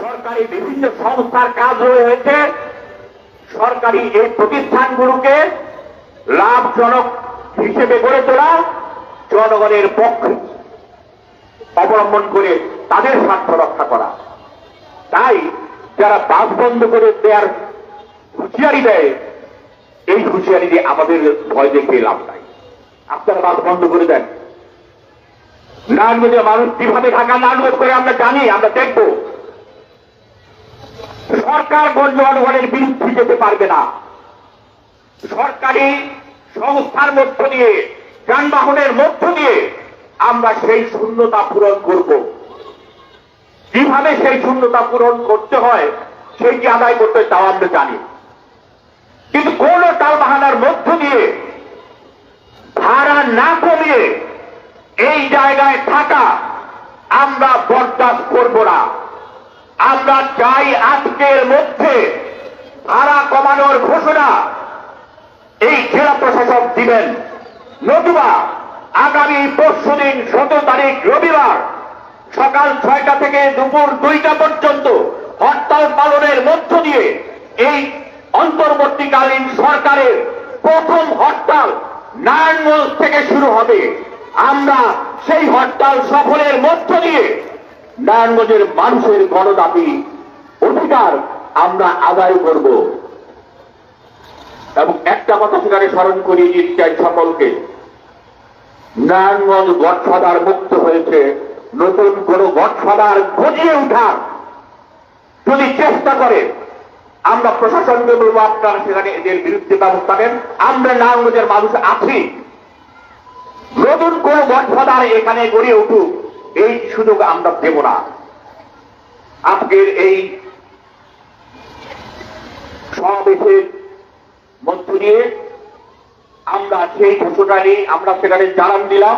সরকারি বিভিন্ন সংস্থার কাজ হয়েছে সরকারি এই প্রতিষ্ঠানগুলোকে লাভজনক হিসেবে গড়ে তোলা, জনগণের পক্ষে অবলম্বন করে তাদের স্বার্থ রক্ষা করা। তাই যারা বাস বন্ধ করে দেওয়ার হুঁশিয়ারি দেয়, এই হুঁশিয়ারি দিয়ে আমাদের ভয় দেখিয়ে লাভ নাই। আপনারা বাস বন্ধ করে দেন, নারায়ণগঞ্জের মানুষ কিভাবে ঢাকা না আন্দোলন করে আমরা জানি, আমরা দেখব। সরকার জনগণের বিরুদ্ধে যেতে পারবে না। সরকারি সংস্থার মধ্য দিয়ে, যানবাহনের মধ্য দিয়ে আমরা সেই শূন্যতা পূরণ করব। কিভাবে সেই শূন্যতা পূরণ করতে হয়, সেইটি আদায় করতে তাও আমরা জানি। কিন্তু কোন টালবাহানার মধ্য দিয়ে ভাড়া না কমিয়ে এই জায়গায় থাকা আমরা বরদাস্ত করব না। আমরা চাই আজকের মধ্যে ভাড়া কমানোর ঘোষণা এই জেলা প্রশাসক দিবেন, নতুবা আগামী পরশুদিন 17 তারিখ রবিবার সকাল 6টা থেকে দুপুর 2টা পর্যন্ত হরতাল পালনের মধ্য দিয়ে এই অন্তর্বর্তীকালীন সরকারের প্রথম হরতাল নারায়ণগঞ্জ থেকে শুরু হবে। আমরা সেই হরতাল সফলের মধ্য দিয়ে নারায়ণগঞ্জের মানুষের গণদাবি অধিকার আমরা আদায় করব। এবং একটা কথা সেখানে স্মরণ করিয়ে দিতে চাই সকলকে, নারায়ণগঞ্জ গডফাদার মুক্ত হয়েছে। নতুন কোন গডফাদার গজিয়ে উঠার যদি চেষ্টা করে, আমরা প্রশাসনকে বলবো আপনারা সেখানে এদের বিরুদ্ধে ব্যবস্থা নেন। আমরা নারায়ণগঞ্জের মানুষ আছি, নতুন কোন গডফাদার এখানে গড়ে উঠুক এই সুযোগ আমরা দেব না। আজকের এই সমাবেশের মধ্য দিয়ে আমরা সেই ঘোষণা নিয়ে আমরা সেখানে জানান দিলাম।